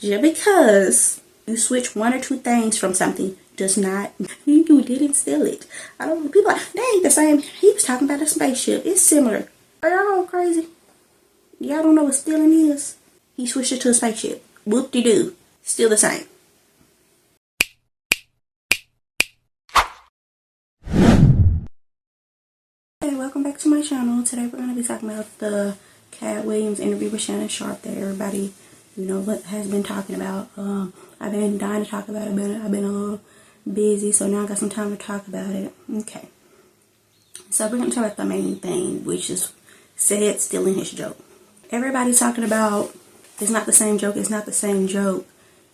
Just because you switch one or two things from something does not, you didn't steal it. I don't, people are like, they ain't the same. He was talking about a spaceship. It's similar. Are y'all crazy? Y'all don't know what stealing is? He switched it to a spaceship. Whoop-de-doo. Still the same. Hey, welcome back to my channel. Today we're going to be talking about the Katt Williams interview with Shannon Sharpe that everybody, what has been talking about. I've been dying to talk about it, but I've been a little busy, so now I got some time to talk about it. Okay. So we're going to talk about the main thing, which is Said stealing his joke. Everybody's talking about it's not the same joke,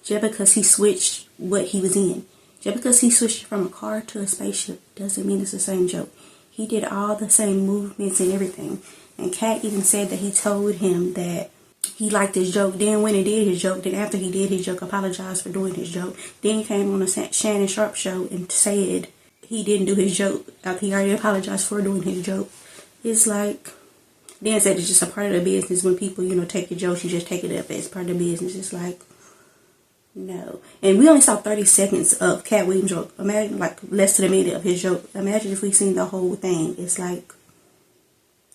just because he switched what he was in. Just because he switched from a car to a spaceship doesn't mean it's the same joke. He did all the same movements and everything. And Katt even said that he told him that he liked his joke. Then when he did his joke, then after he did his joke, apologized for doing his joke. Then he came on a Shannon Sharpe show and said he didn't do his joke after he already apologized for doing his joke. It's like, then said it's just a part of the business. When people, take your jokes, you just take it up as part of the business. It's like, no. And we only saw 30 seconds of Katt Williams' joke. Imagine, like, less than a minute of his joke. Imagine if we seen the whole thing. It's like,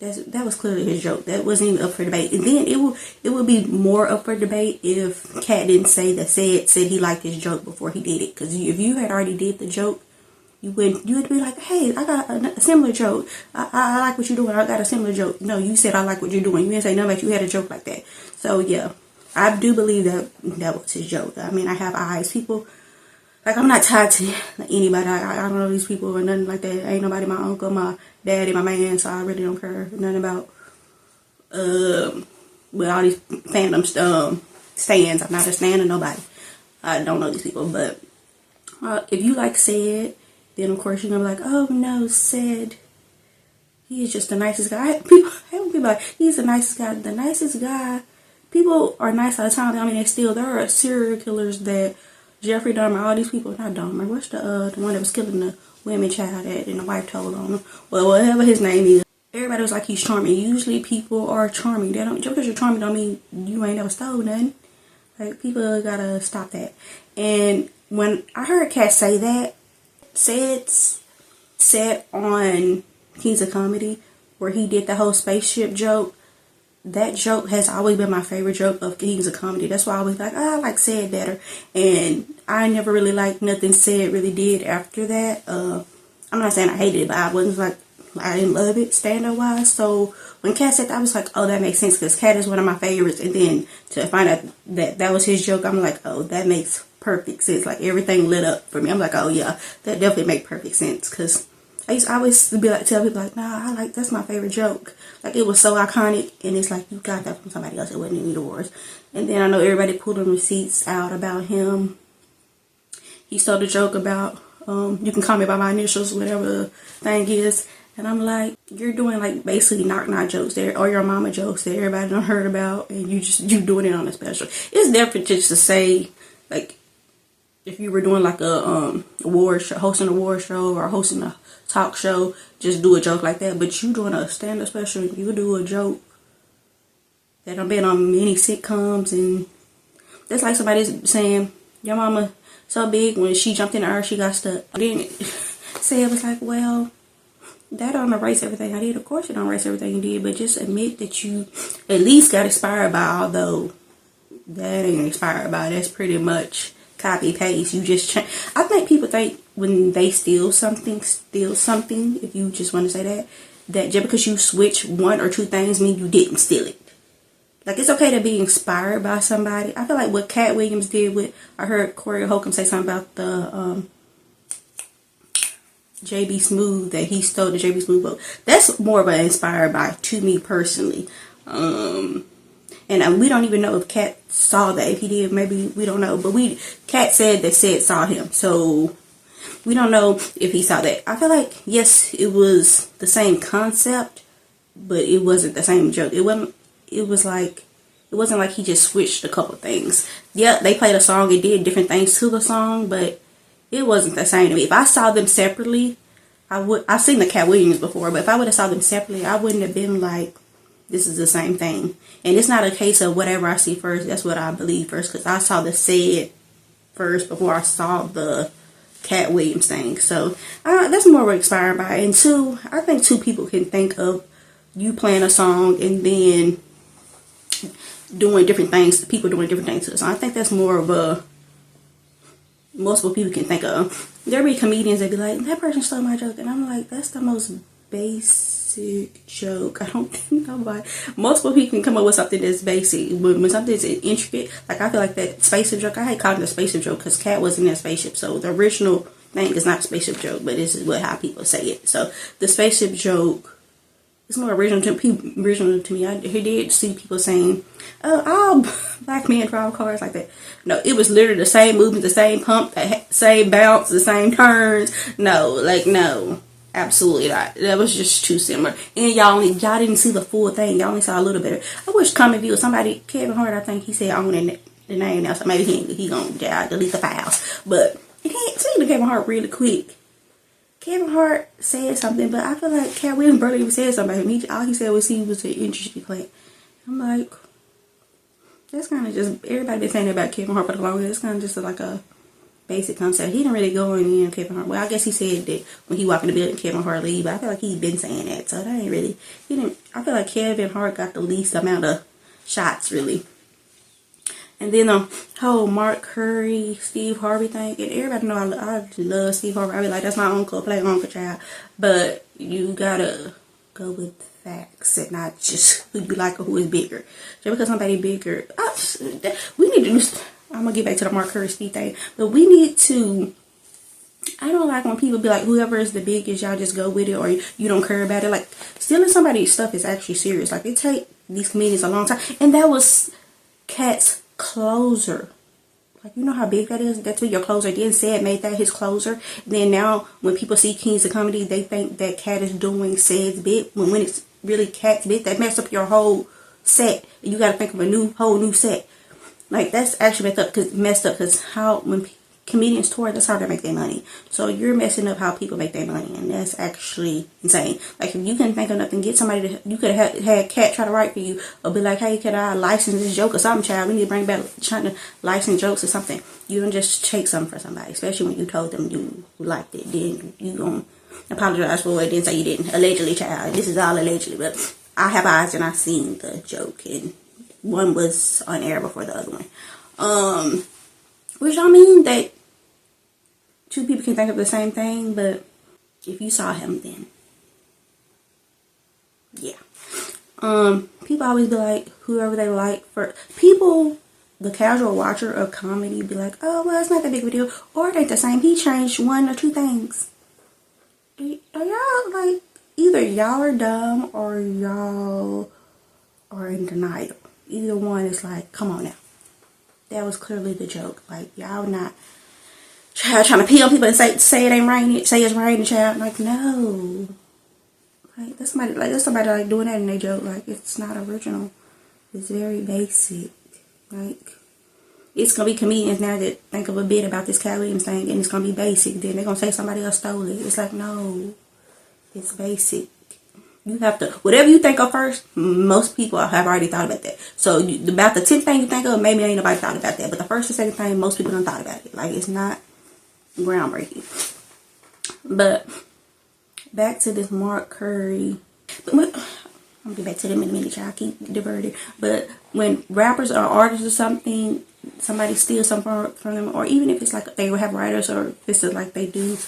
that was clearly his joke. That wasn't even up for debate. And then it would be more up for debate if Katt didn't say that said he liked his joke before he did it. Because if you had already did the joke, you would be like, hey, I got a similar joke. I like what you're doing. I got a similar joke. No, you said I like what you're doing. You didn't say nothing about you had a joke like that. So yeah, I do believe that was his joke. I mean, I have eyes. People, like, I'm not tied to anybody. I don't know these people or nothing like that. Ain't nobody my uncle, my daddy, my man. So I really don't care nothing about with all these fandom stands. I'm not a stand of nobody. I don't know these people, but if you like Said, then of course you're gonna be like, oh no, Said, he is just the nicest guy. People like, he's the nicest guy. The nicest guy. People are nice all the time. I mean, there are serial killers that Jeffrey Dahmer, all these people, not Dahmer. What's the one that was killing the women child that and the wife told on him? Well, whatever his name is. Everybody was like, he's charming. Usually people are charming. They don't, just because you're charming don't mean you ain't never stole nothing. Like, people gotta stop that. And when I heard Katt say that, said on Kings of Comedy, where he did the whole spaceship joke, that joke has always been my favorite joke of Kings of Comedy. That's why I was like, I like Said better. And I never really liked nothing Said really did after that. I'm not saying I hated it, but I wasn't like, I didn't love it stand-up wise. So when Katt said that, I was like, oh, that makes sense, because Katt is one of my favorites. And then to find out that was his joke, I'm like, oh, that makes perfect sense. Like, everything lit up for me. I'm like, oh yeah, that definitely makes perfect sense. Because I used to always be like, tell people like, nah, that's my favorite joke. Like, it was so iconic, and it's like, you got that from somebody else. It wasn't even yours. And then I know everybody pulled them receipts out about him. He stole the joke about, you can call me by my initials, whatever the thing is. And I'm like, you're doing like basically knock jokes there, or your mama jokes that everybody done heard about, and you doing it on a special. It's different just to say, like, if you were doing like a award show, hosting an award show or hosting a talk show, just do a joke like that. But you doing a stand-up special, you do a joke that I've been on many sitcoms, and that's like somebody's saying your mama so big when she jumped in the earth she got stuck. Then say it was like, well, that don't erase everything I did. Of course it don't erase everything you did, but just admit that you at least got inspired by, although that ain't inspired by. That's pretty much copy paste. You just change. I think people think when they steal something, if you just want to say that just because you switch one or two things mean you didn't steal it. Like, it's okay to be inspired by somebody. I feel like what Katt Williams did with, I heard Corey Holcomb say something about the JB Smooth, that he stole the JB Smooth boat. That's more of an inspired by to me personally. And we don't even know if Katt saw that. If he did, maybe we don't know. But Katt said that Said saw him, so we don't know if he saw that. I feel like, yes, it was the same concept, but it wasn't the same joke. It wasn't like he just switched a couple things. Yeah, they played a song and did different things to the song, but it wasn't the same to me. If I saw them separately, I've seen the Katt Williams before, but if I would have saw them separately, I wouldn't have been like, this is the same thing. And it's not a case of whatever I see first, that's what I believe first, because I saw the said first before I saw the Katt Williams thing. So that's more inspired by it. And two, I think two people can think of you playing a song and then doing different things, people doing different things to the song. I think that's more of a multiple people can think of. There be comedians that be like, that person stole my joke, and I'm like, that's the most basic joke. I don't think nobody, multiple people can come up with something that's basic, but when something's intricate, like I feel like that spaceship joke, I hate calling it a spaceship joke because Katt wasn't in a spaceship, so the original thing is not a spaceship joke, but this is how people say it. So the spaceship joke, it's more original to me. I did see people saying, "Oh, all black men drive cars like that." No, it was literally the same movement, the same pump, the same bounce, the same turns. No, absolutely not. That was just too similar. And y'all didn't see the full thing. Y'all only saw a little bit. I wish Comic View, somebody, Kevin Hart, I think he said owning the name now, so maybe he gonna delete the files. But you can't see the Kevin Hart really quick. Kevin Hart said something, but I feel like Katt Williams barely even said something about him. All he said was he was an interesting plant. I'm like, that's kind of just, everybody been saying about Kevin Hart for the longest. It's kind of just like a basic concept. He didn't really go in Kevin Hart. Well, I guess he said that when he walked in the building, Kevin Hart leave, but I feel like he's been saying that, so that ain't really, I feel like Kevin Hart got the least amount of shots, really. And then the whole Mark Curry, Steve Harvey thing, and everybody know I love Steve Harvey. I be like, that's my uncle, play uncle child. But you gotta go with facts and not just who you like or who is bigger. Just because somebody bigger, we need to. I'm gonna get back to the Mark Curry Steve thing, but we need to. I don't like when people be like, whoever is the biggest, y'all just go with it, or you don't care about it. Like, stealing somebody's stuff is actually serious. Like, it take these comedians a long time, and that was Katt's closer. Like, you know how big that is? That's what your closer did. Said made that his closer. Then now when people see Kings of Comedy, they think that Katt is doing Said's bit, when it's really Katt's bit. That messed up your whole set. You got to think of a whole new set. Like, that's actually messed up because how when comedians tour, that's how they make their money. So you're messing up how people make their money, and that's actually insane. Like, if you couldn't think of nothing, get somebody to, you could have had Katt try to write for you, or be like, hey, could I license this joke or something, child? We need to bring back trying to license jokes or something. You don't just take something for somebody, especially when you told them you liked it. Then you gonna apologize for it, then say you didn't. Allegedly, child. This is all allegedly, but I have eyes and I seen the joke, and one was on air before the other one. Which I mean that two people can think of the same thing, but if you saw him, then yeah. People always be like, whoever they like. For people, the casual watcher of comedy be like, oh, well, it's not that big of a deal, or it ain't the same. He changed one or two things. Are y'all like, either y'all are dumb or y'all are in denial? Either one is like, come on now. That was clearly the joke. Like, y'all not trying to pee on people and say it ain't raining, say it's raining, child. Like, no. Like, that's somebody like doing that in their joke. Like, it's not original. It's very basic. Like, it's gonna be comedians now that think of a bit about this Katt Williams thing, and it's gonna be basic. Then they're gonna say somebody else stole it. It's like, no. It's basic. You have to, whatever you think of first, most people have already thought about that. So about the 10th thing you think of, maybe ain't nobody thought about that. But the first and second thing, most people don't thought about it. Like, it's not groundbreaking. But back to this Mark Curry. I'm gonna get back to them in a minute, y'all. I keep diverted. But when rappers or artists or something, somebody steals something from them, or even if it's like they have writers, or if it's like they do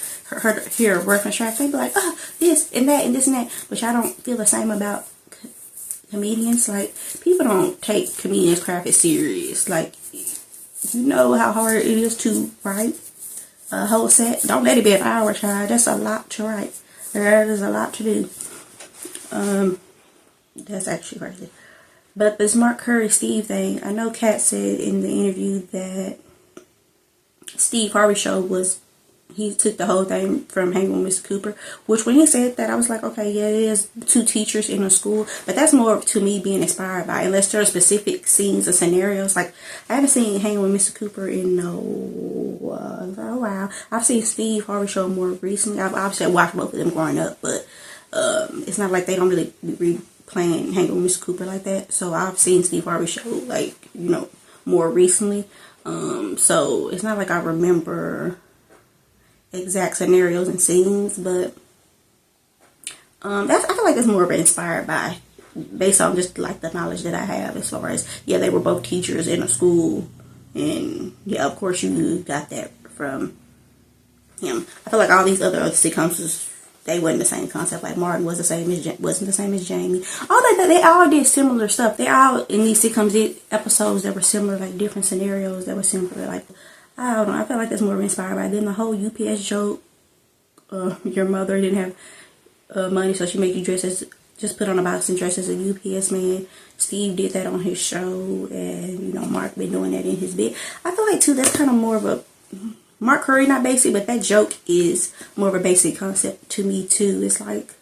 hear a reference track, they be like, oh, this and that and this and that. But y'all don't feel the same about comedians. Like, people don't take comedians' craft as serious. Like, you know how hard it is to write a whole set. Don't let it be an hour, child. That's a lot to write. That is a lot to do. That's actually crazy. But this Mark Curry Steve thing, I know Katt said in the interview that Steve Harvey show was, he took the whole thing from Hanging with Mr. Cooper, which when he said that, I was like, okay, yeah, it is two teachers in a school, but that's more to me being inspired by, unless there are specific scenes or scenarios. Like, I haven't seen Hanging with Mr. Cooper in a while. I've seen Steve Harvey show more recently. I've obviously watched both of them growing up, but it's not like they don't really playing hanging with Miss Cooper like that. So I've seen Steve Harvey show, like, you know, more recently. So it's not like I remember exact scenarios and scenes, but I feel like it's more of inspired by, based on just like the knowledge that I have as far as, yeah, they were both teachers in a school, and yeah, of course you got that from him. I feel like all these other sitcoms, they wasn't the same concept. Like Martin wasn't the same as Jamie. All that they all did similar stuff. They all in these sitcoms did episodes that were similar, like different scenarios that were similar. Like, I don't know. I feel like that's more inspired by then the whole UPS joke. Your mother didn't have money, so she made you just put on a box and dress as a UPS man. Steve did that on his show, and you know, Mark been doing that in his bit. I feel like too that's kind of more of a Mark Curry, not basic, but that joke is more of a basic concept to me too. It's like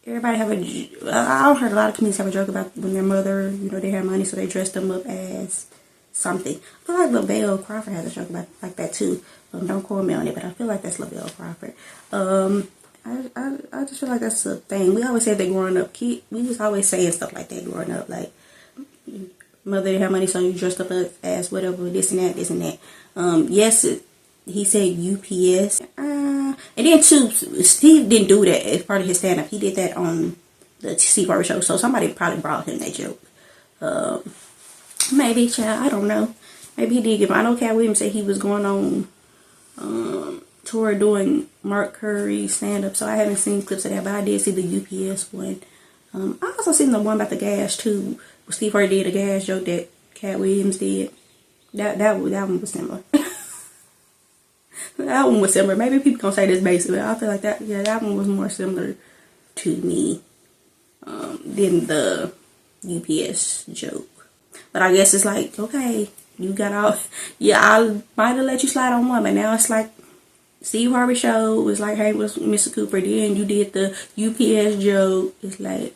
everybody have I've heard a lot of comedians have a joke about when their mother, you know, they had money, so they dressed them up as something. I feel like Lavelle Crawford has a joke about like that too. Don't quote me on it, but I feel like that's Lavelle Crawford. I just feel like that's a thing. We always say that growing up, we just always saying stuff like that growing up, like mother didn't have money, so you dressed up as whatever, this and that. Yes, he said UPS. And then too, Steve didn't do that as part of his stand-up. He did that on the Steve Harvey show, so somebody probably brought him that joke. Maybe, child, I don't know. Maybe he did give him. I know Katt Williams said he was going on tour doing Mark Curry stand-up, so I haven't seen clips of that, but I did see the UPS one. I also seen the one about the gas too. Steve Harvey did a gas joke that Katt Williams did. That one was similar. That one was similar. Maybe people gonna say this basic, but I feel like that one was more similar to me than the UPS joke. But I guess it's like, okay, you got off. Yeah, I might have let you slide on one, but now it's like Steve Harvey show was like, hey, with Mr. Cooper. Then you did the UPS joke. It's like,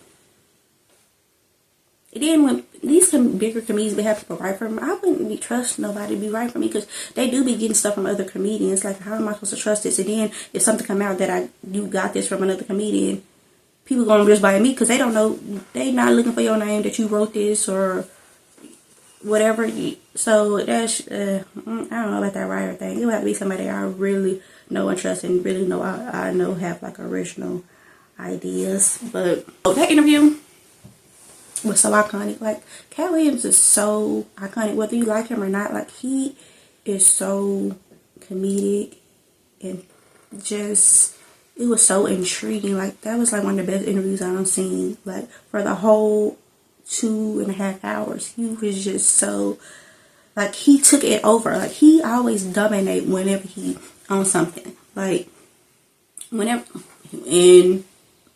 and then when these bigger comedians be have people write for them, I wouldn't trust nobody to be writing for me, because they do be getting stuff from other comedians. Like, how am I supposed to trust this? And then if something come out that you got this from another comedian, people gonna just buy me because they don't know, they not looking for your name that you wrote this or whatever. So that's I don't know about that writer thing. It would have to be somebody I really know and trust and really know I know have like original ideas. But that interview was so iconic. Like, Katt Williams is so iconic, whether you like him or not. Like, he is so comedic and just, it was so intriguing. Like, that was like one of the best interviews I've seen. Like, for the whole 2.5 hours, he was just so, like, he took it over. Like, he always dominate whenever he on something. Like, whenever in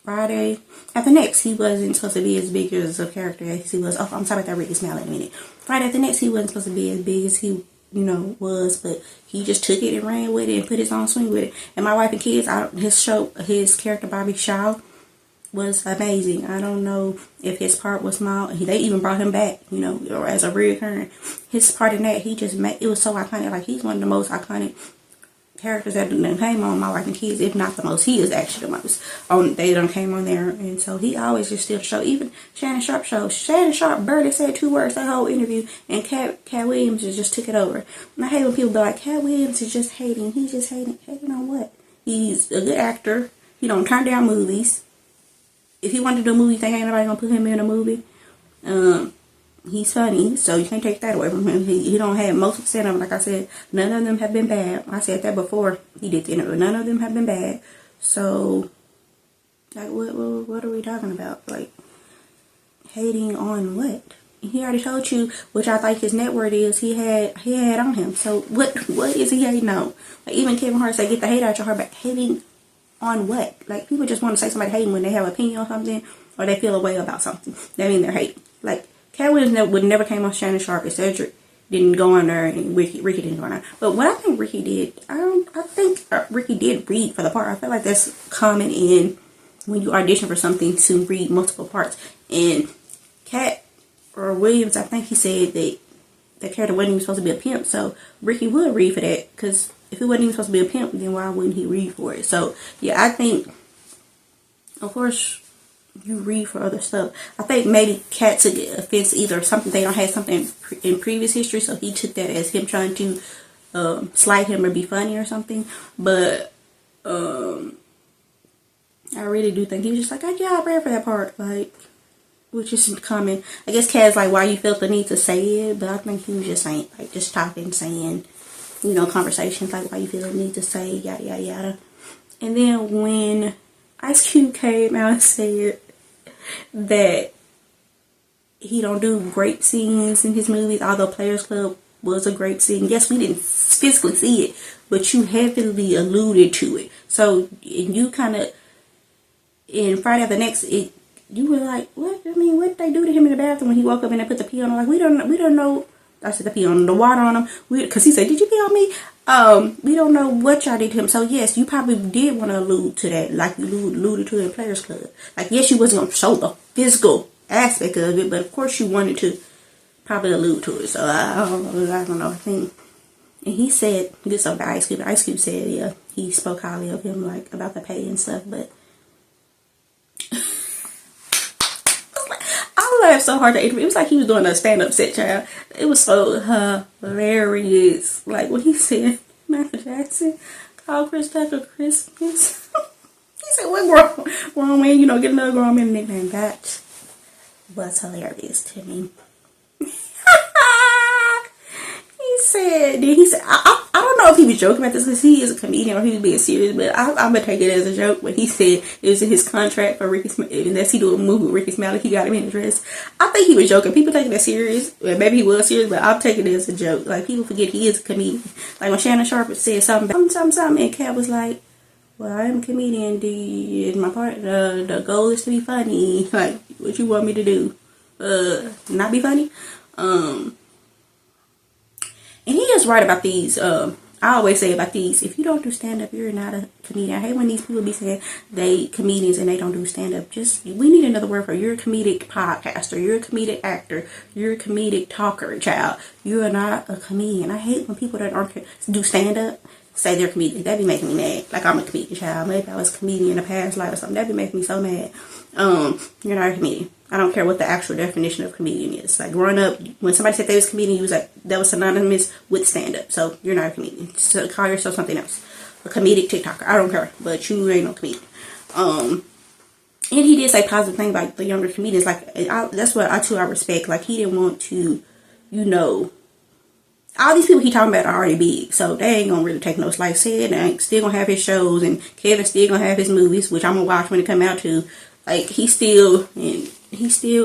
Friday After Next, he wasn't supposed to be as big as a character as he was. Oh, I'm talking about that Ricky Smiley in a minute. Friday After Next, he wasn't supposed to be as big as he, you know, was, but he just took it and ran with it and put his own swing with it. And My Wife and Kids, his character Bobby Shaw was amazing. I don't know if his part was small. They even brought him back, you know, or as a reoccurring. His part in that, he just made, it was so iconic. Like, he's one of the most iconic characters that came on My Wife and Kids, if not the most. He is actually the most. They done came on there, and so he always just still show. Even Shannon Sharp show. Shannon Sharp barely said 2 words that whole interview, and Katt Williams just took it over. And I hate when people be like, Katt Williams is just hating. He's just hating. Hating on what? He's a good actor. He don't turn down movies. If he wanted to do a movie, you think ain't nobody gonna put him in a movie? He's funny, so you can't take that away from him. He don't have, most of them, like I said, none of them have been bad. I said that before he did the interview. None of them have been bad. So, like, what are we talking about? Like, hating on what? He already told you, which I think his net worth is, he had on him. So, what is he hating on? Like, even Kevin Hart said, get the hate out your heart, but hating on what? Like, people just want to say somebody hating when they have an opinion on something, or they feel a way about something. That means they're hating. Like, Katt Williams would never came on Shannon Sharp if Cedric didn't go on there and Ricky didn't go on there. But what I think Ricky did, I think Ricky did read for the part. I feel like that's common in when you audition for something to read multiple parts. And Katt or Williams, I think he said that the character wasn't even supposed to be a pimp. So Ricky would read for that, because if it wasn't even supposed to be a pimp, then why wouldn't he read for it? So yeah, I think, of course, you read for other stuff. I think maybe Katt took offense either something they don't have something in previous history, so he took that as him trying to slight him or be funny or something. But I really do think he was just like, oh, yeah, I read for that part, like, which is common. I guess Katt's like, why you felt the need to say it, but I think he was just saying, like, just talking, saying, you know, conversations, like, why you feel the need to say, yada, yada, yada. And then when Ice Cube came out and said that he don't do great scenes in his movies, although Players Club was a great scene. Yes, we didn't physically see it, but you heavily alluded to it. So, and you kind of, in Friday After Next, you were like, what? I mean, what did they do to him in the bathroom when he woke up and they put the pee on him? Like, we don't know. I said the pee on him, the water on him. Because he said, did you pee on me? We don't know what y'all did to him. So, yes, you probably did want to allude to that, like you alluded to in Players Club. Like, yes, you wasn't going to show the physical aspect of it, but of course you wanted to probably allude to it. So, I don't know. I think, and he said this about Ice Cube. Ice Cube said, yeah, he spoke highly of him, like, about the pay and stuff, but I laughed so hard to interview. It was like he was doing a stand-up set, child. It was so hilarious. Like when he said Michael Jackson called Chris Tucker Christmas. He said, what grown man, you know, get another grown man nickname. That was hilarious to me. He said, I don't know if he was joking about this because he is a comedian or he was being serious, but I'm going to take it as a joke when he said it was in his contract for Ricky Smiley, unless he do a movie with Ricky Smiley, he got him in the dress. I think he was joking. People take that serious. Well, maybe he was serious, but I'll take it as a joke. Like, people forget he is a comedian. Like when Shannon Sharp said something, and Katt was like, well, I am a comedian, my part, the goal is to be funny. Like, what you want me to do? Not be funny? And he is right about these. I always say about these, if you don't do stand-up, you're not a comedian. I hate when these people be saying they comedians and they don't do stand-up. We need another word for it. You're a comedic podcaster. You're a comedic actor. You're a comedic talker, child. You are not a comedian. I hate when people that aren't do stand-up say they're comedians. That'd be making me mad. Like, I'm a comedian, child. Maybe I was a comedian in a past life or something. That'd be making me so mad. You're not a comedian. I don't care what the actual definition of comedian is. Like, growing up, when somebody said they was a comedian, you was like, that was synonymous with stand-up. So, you're not a comedian. So, call yourself something else. A comedic TikToker. I don't care. But you ain't no comedian. And he did say positive things about the younger comedians. Like, that's what I respect. Like, he didn't want to, you know, all these people he talking about are already big. So, they ain't gonna really take no slice. Said they ain't still gonna have his shows. And Kevin's still gonna have his movies, which I'm gonna watch when it come out too. Like, he's still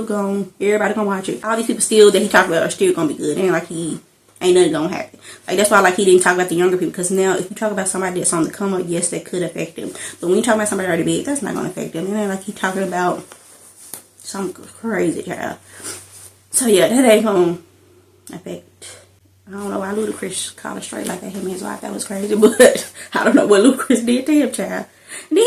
gonna, everybody gonna watch it. All these people still that he talked about are still gonna be good. It ain't like he ain't nothing gonna happen. Like, that's why like he didn't talk about the younger people, because now if you talk about somebody that's on the come up, yes, that could affect them. But when you talk about somebody already big, that's not gonna affect them. It ain't like he talking about some crazy child. So yeah, that ain't gonna affect. I don't know why Ludacris called it straight like that, him and his wife. That was crazy, but I don't know what Ludacris did to him, child. And then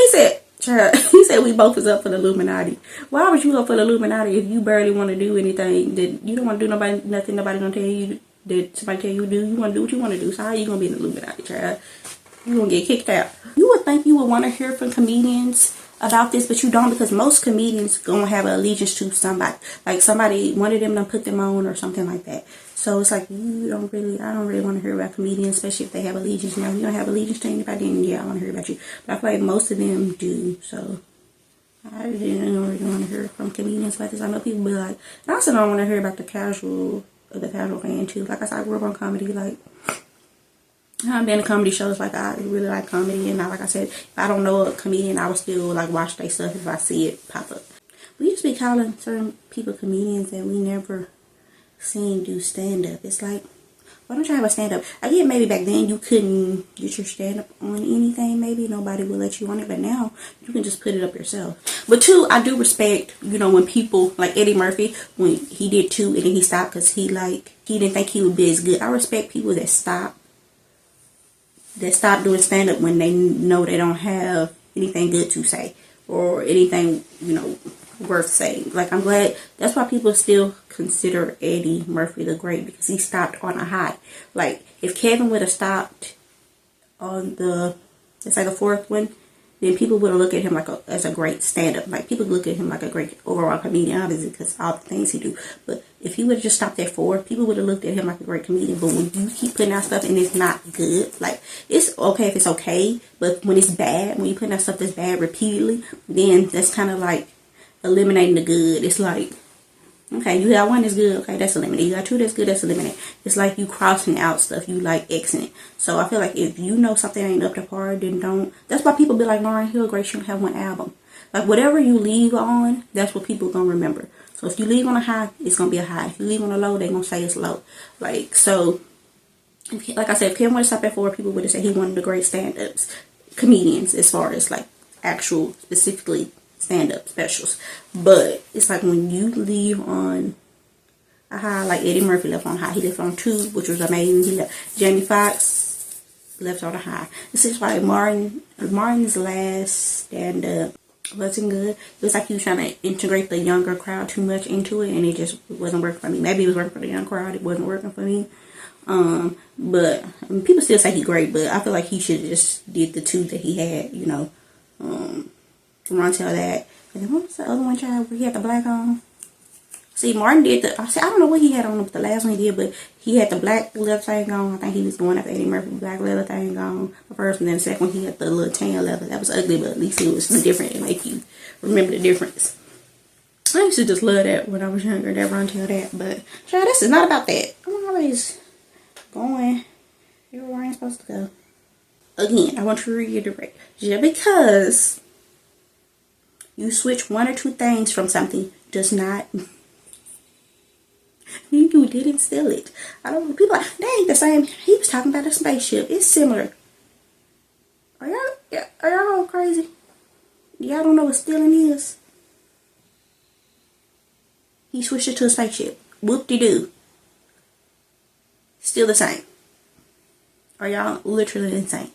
he said, we both was up for the Illuminati. Why would you up for the Illuminati if you barely want to do anything that you don't want to do? Nothing nobody gonna tell you that somebody tell you to do. You want to do what you want to do. So how you gonna be in the Illuminati, child? You gonna get kicked out. You would think you would want to hear from comedians about this, but you don't, because most comedians gonna have an allegiance to somebody. Like somebody, one of them done put them on or something like that. So it's like I don't really want to hear about comedians, especially if they have allegiance. Now, if you don't have allegiance to anybody, then yeah, I want to hear about you. But I feel like most of them do. So I didn't really want to hear from comedians like this. I know people be like, and I also don't want to hear about the casual fan too. Like I said, I grew up on comedy. Like, I've been to comedy shows. Like, I really like comedy, and like I said, if I don't know a comedian, I would still like watch their stuff if I see it pop up. We just be calling certain people comedians that we never seen do stand-up. It's like, why don't you have a stand-up? I get maybe back then you couldn't get your stand-up on anything. Maybe nobody would let you on it, but now you can just put it up yourself. But two, I do respect, you know, when people like Eddie Murphy, when he did 2 and then he stopped because he didn't think he would be as good. I respect people that stop doing stand-up when they know they don't have anything good to say or anything, you know, worth saying. Like, I'm glad that's why people still consider Eddie Murphy the great, because he stopped on a high. Like, if Kevin would have stopped on the 4th one, then people would look at him like as a great stand-up. Like, people look at him like a great overall comedian, obviously, because all the things he do. But if he would have just stopped at 4, people would have looked at him like a great comedian. But when you keep putting out stuff and it's not good, like, it's okay if it's okay, but when it's bad, when you put out stuff that's bad repeatedly, then that's kind of like eliminating the good. It's like, okay, you got 1 that's good, okay, that's eliminated. You got 2 that's good, that's eliminated. It's like you crossing out stuff, you like Xing it. So I feel like if you know something ain't up to par, then don't. That's why people be like, Lauryn Hill, great, she don't have 1 album. Like, whatever you leave on, that's what people gonna remember. So if you leave on a high, it's gonna be a high. If you leave on a low, they gonna say it's low. Like, so, like I said, if Kim would have stopped at 4, people would have said he one of the great stand-ups, comedians, as far as like actual, specifically stand-up specials. But it's like when you leave on a high, like Eddie Murphy left on high. He left on 2, which was amazing. He left. Jamie Foxx left on a high. It's just like Martin's last stand-up wasn't good. It was like he was trying to integrate the younger crowd too much into it, and it just wasn't working for me. Maybe it was working for the young crowd. It wasn't working for me. But I mean, people still say he's great, but I feel like he should have just did the 2 that he had, you know. Rontel that. And then what was the other one, child, where he had the black on? See, Martin did the, I don't know what he had on with the last one he did, but he had the black leather thing on. I think he was going after Eddie Murphy, black leather thing on. The first one, then the second one, he had the little tan leather. That was ugly, but at least it was different and make you remember the difference. I used to just love that when I was younger, that Rontel that. But, child, this is not about that. I'm always going everywhere I'm supposed to go. Again, I want to reiterate, just because you switch 1 or 2 things from something does not mean you didn't steal it. I don't. People are like, they ain't the same. He was talking about a spaceship. It's similar. Are y'all crazy? Y'all don't know what stealing is? He switched it to a spaceship. Whoop-de-doo. Still the same. Are y'all literally insane?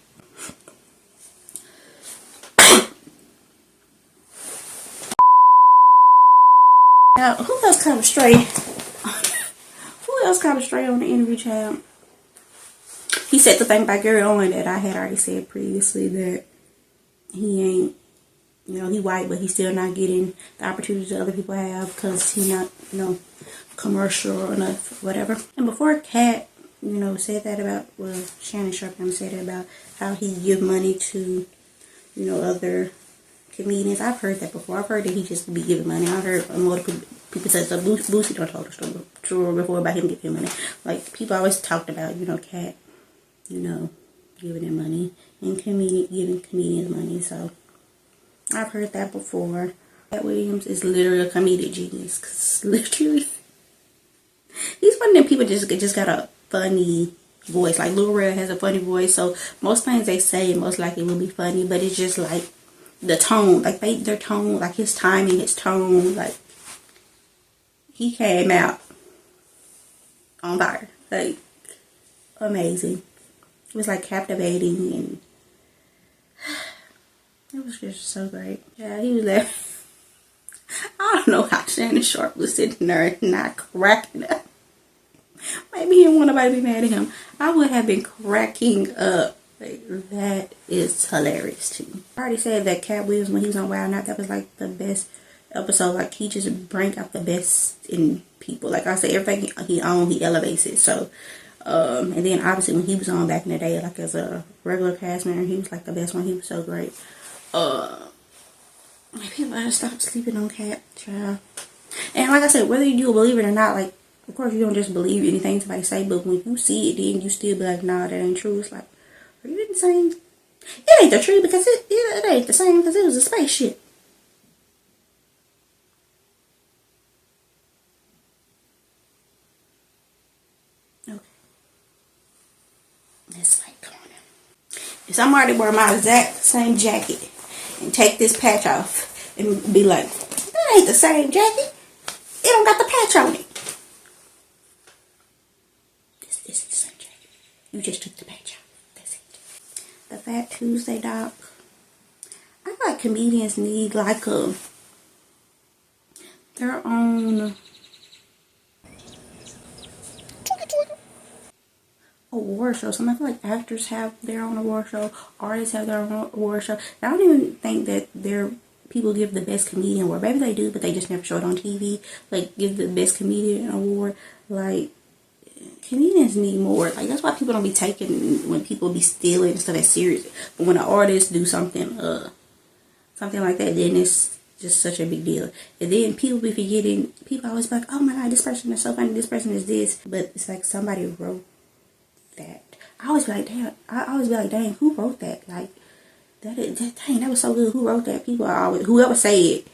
Now, who else kind of stray? Who else kind of stray on the interview, child? He said the thing about Gary Owen that I had already said previously, that he ain't, you know, he white, but he's still not getting the opportunities that other people have because he's not, you know, commercial enough, whatever. And before Katt, you know, said that about, well, Shannon Sharp said that about how he give money to, you know, other comedians. I've heard that before. I've heard that he just be giving money. I've heard multiple people say so. Boosie don't told the story before about him giving money. Like, people always talked about, you know, Katt, you know, giving them money and giving comedians money. So I've heard that before. Katt Williams is literally a comedic genius, because literally he's one of them people just got a funny voice. Like, Lil Rel has a funny voice, so most things they say most likely will be funny, but it's just like the tone, like their tone, like his timing, his tone, like he came out on fire, like amazing. It was like captivating, and it was just so great. Yeah, he was there. I don't know how Shannon Sharp was sitting there and not cracking up. Maybe he didn't want nobody to be mad at him. I would have been cracking up. Like, that is hilarious to me. I already said that Katt Williams, when he was on Wild Night, that was like the best episode. Like, he just brings out the best in people. Like I said, everything he owns, he elevates it. So, and then obviously when he was on back in the day, like as a regular cast member, he was like the best one. He was so great. People gotta stop sleeping on Katt, child. And like I said, whether you believe it or not, like, of course you don't just believe anything somebody say, but when you see it, then you still be like, nah, that ain't true. It's like, are you insane? It ain't the truth, because it ain't the same, because it was a spaceship. Okay. It's like, come on now. If somebody wear my exact same jacket and take this patch off and be like, that ain't the same jacket. It don't got the patch on it. This is the same jacket. You just took the patch off. That's it. The Fat Tuesday doc. I feel like comedians need like their own award show. So I feel like actors have their own award show, artists have their own award show. And I don't even think that people give the best comedian award. Maybe they do, but they just never show it on TV. Like, give the best comedian award. Like, comedians need more. Like, that's why people don't be taking when people be stealing and stuff as serious. But when an artist do something like that, then it's just such a big deal. And then people be forgetting. People always be like, oh my god, this person is so funny, this person is this. But it's like somebody wrote that. I always be like, dang, who wrote that? Like, that was so good. Who wrote that? People are always, whoever say it,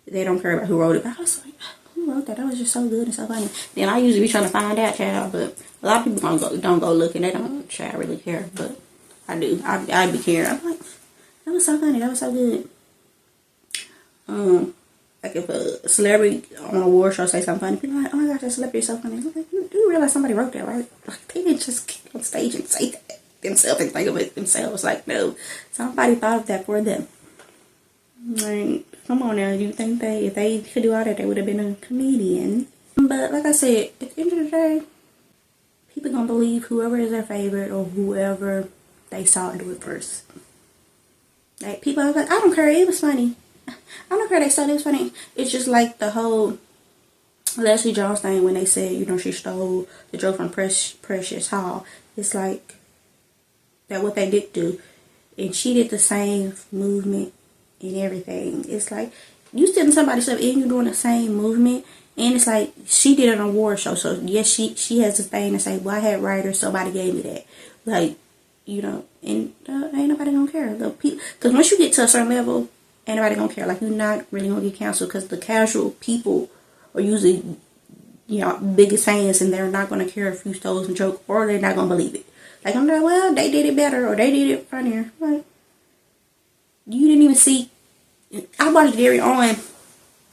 they don't care about who wrote it. But I was like, who wrote that? That was just so good and so funny. Then I usually be trying to find out, child, but a lot of people don't go looking. They don't, child, really care. But I do. I'd be caring. I'm like, that was so funny. That was so good. Like if a celebrity on a award show say something funny, people are like, oh my gosh, that celebrity is so funny. I'm like, do you realize somebody wrote that, right? Like, they didn't just get on stage and say that themselves and think of it themselves. Like, no, somebody thought of that for them. Like, come on now, you think if they could do all that, they would have been a comedian? But like I said, at the end of the day, people gonna believe whoever is their favorite or whoever they saw do it first. Like, people are like, I don't care, it was funny. I don't care they said it was funny. It's just like the whole Leslie Jones thing when they said, you know, she stole the joke from Precious Hall. It's like that what they did do. And she did the same movement and everything. It's like you stealing somebody's stuff and you doing the same movement. And it's like she did an award show. So yes, she has a thing to say, well, I had writers, somebody gave me that. Like, you know, and ain't nobody gonna care. Because once you get to a certain level, ain't nobody gonna care. Like, you're not really gonna get canceled because the casual people are usually, you know, biggest fans, and they're not gonna care if you stole some joke or they're not gonna believe it. Like, I'm like, well, they did it better or they did it funnier. Like, you didn't even see. I watched Gary On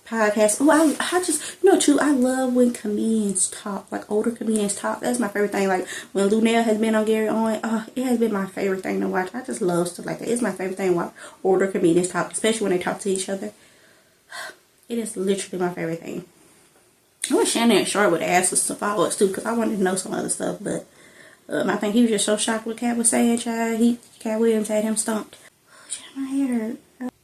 podcast. Oh, I just, you know, too, I love when comedians talk, like older comedians talk. That's my favorite thing. Like when Lunel has been on Gary On, it has been my favorite thing to watch. I just love stuff like that. It's my favorite thing to watch older comedians talk, especially when they talk to each other. It is literally my favorite thing. I wish Shannon Sharp would ask us to follow us too, because I wanted to know some other stuff. But I think he was just so shocked what Katt was saying. Katt Williams had him stumped. My head hurt.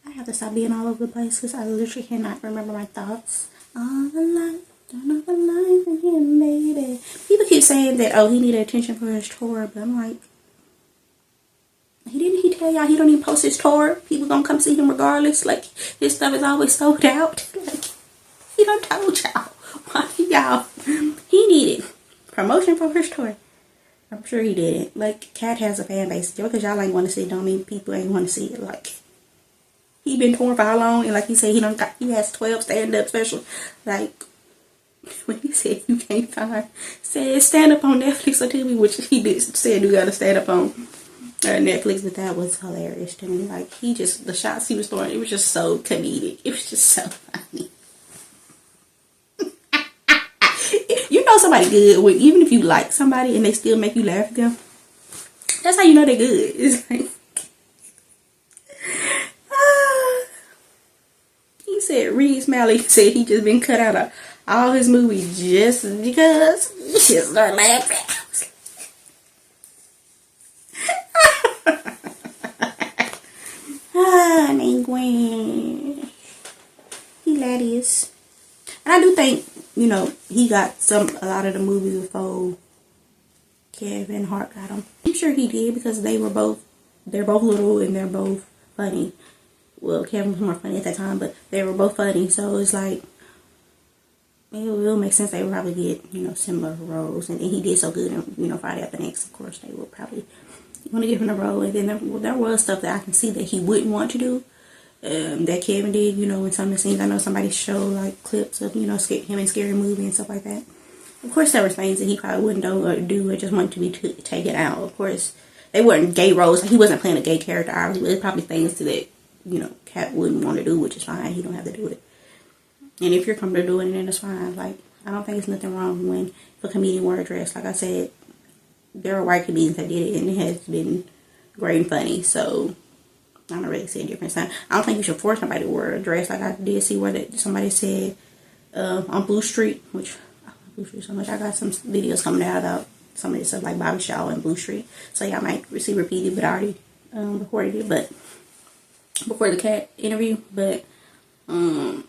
I have to stop being all over the place because I literally cannot remember my thoughts. All the life, turn off the lights again, baby. People keep saying that, oh, he needed attention for his tour, but I'm like, he tell y'all he don't even post his tour? People gonna come see him regardless. Like, his stuff is always sold out. Like, he done told y'all. Why y'all? He needed promotion for his tour. I'm sure he didn't. Like, Katt has a fan base. Just because y'all ain't want to see it don't mean people ain't want to see it. Like, he been touring for how long? And like he said, he has 12 stand-up specials. Like, when he said you can't find, said stand up on Netflix or TV, which he did said you gotta stand up on Netflix, but that was hilarious to me. Like, the shots he was throwing, it was just so comedic. It was just so funny. You know somebody good when even if you like somebody and they still make you laugh at them. That's how you know they're good. It's like, he said Reed Smalley said he just been cut out of all his movies just because he just started laughing. Gwen. Hilarious. And I do think, you know, he got a lot of the movies before Kevin Hart got them. I'm sure he did because they're both little and they're both funny. Well, Kevin was more funny at that time, but they were both funny. So it's like, it will make sense they would probably get, you know, similar roles. And he did so good in, you know, Friday After Next. Of course, they will probably want to give him a role. And then there was stuff that I can see that he wouldn't want to do. That Kevin did, you know, in some of the scenes. I know somebody showed like clips of, you know, him in Scary Movie and stuff like that. Of course, there were things that he probably wouldn't do or just wanted to be taken out. Of course, they weren't gay roles. He wasn't playing a gay character, obviously. There's probably things that, you know, Katt wouldn't want to do, which is fine. He don't have to do it. And if you're comfortable doing it, then it's fine. Like, I don't think it's nothing wrong when a comedian wear a dress. Like I said, there are white comedians that did it, and it has been great and funny. So I don't really see a difference. I don't think you should force somebody to wear a dress. Like I did see where somebody said on Blue Street, which I love Blue Street so much. I got some videos coming out about some of this stuff like Bobby Shaw and Blue Street. So y'all might see repeated, but I already recorded it, but before the Katt interview. But on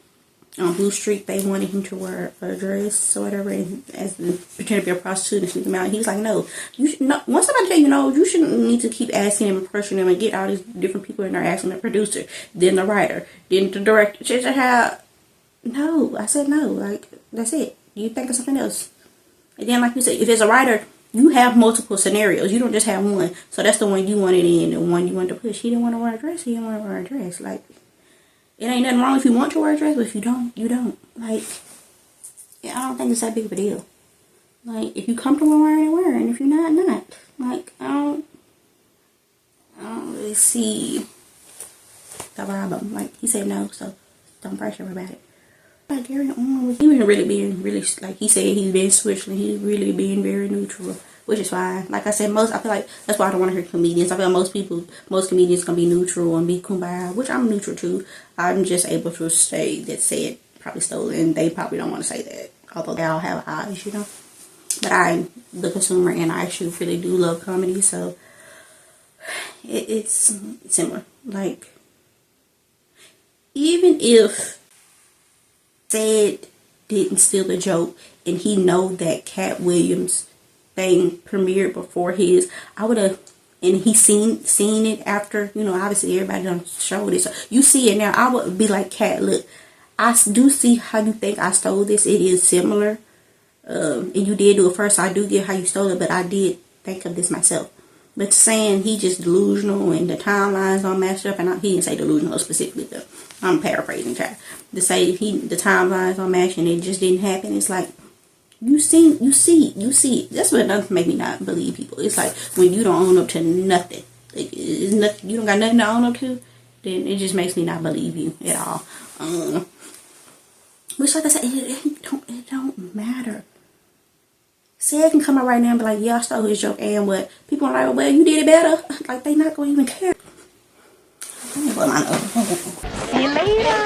Blue Street, they wanted him to wear a dress or whatever, and as pretend to be a prostitute and sneak him out. He was like, no, you should not. Once somebody tell you no, you shouldn't need to keep asking him and pressuring him and get all these different people in there, asking the producer, then the writer, then the director. Just how? No, I said no. Like, that's it. You think of something else. And then, like you said, if it's a writer, you have multiple scenarios. You don't just have one. So that's the one you wanted in, the one you wanted to push. He didn't want to wear a dress. He didn't want to wear a dress. Like, it ain't nothing wrong if you want to wear a dress, but if you don't, you don't. Like, yeah, I don't think it's that big of a deal. Like, if you comfortable wearing it, wear it. And if you're not, not. Like, I don't really see the problem. Like, he said no, so don't pressure him about it. Like, Gary on, he was really being, like he said, he's been switching. He's really being very neutral, which is fine. Like I said, I feel like that's why I don't want to hear comedians. I feel like most comedians gonna be neutral and be kumbaya, which I'm neutral too. I'm just able to say that said probably stolen. They probably don't want to say that, although they all have eyes, you know. But I'm the consumer, and I actually really do love comedy, so it's similar. Like, even if said didn't steal the joke and he know that Katt Williams thing premiered before his, I would have, and he seen it after, you know, obviously everybody done showed it, so you see it now. I would be like, Katt, look, I do see how you think I stole this. It is similar, and you did do it first, so I do get how you stole it, but I did think of this myself. But saying he just delusional and the timelines all mashed up, and he didn't say delusional specifically, but I'm paraphrasing, child. To say the timelines all mashed and it just didn't happen, it's like, you see. That's what doesn't make me not believe people. It's like when you don't own up to nothing, like it's nothing, you don't got nothing to own up to, then it just makes me not believe you at all. Which, like I said, it don't matter. Say I can come out right now and be like, yeah, I stole his joke, and what? People are like, well, you did it better. Like, they not gonna even care. See you later.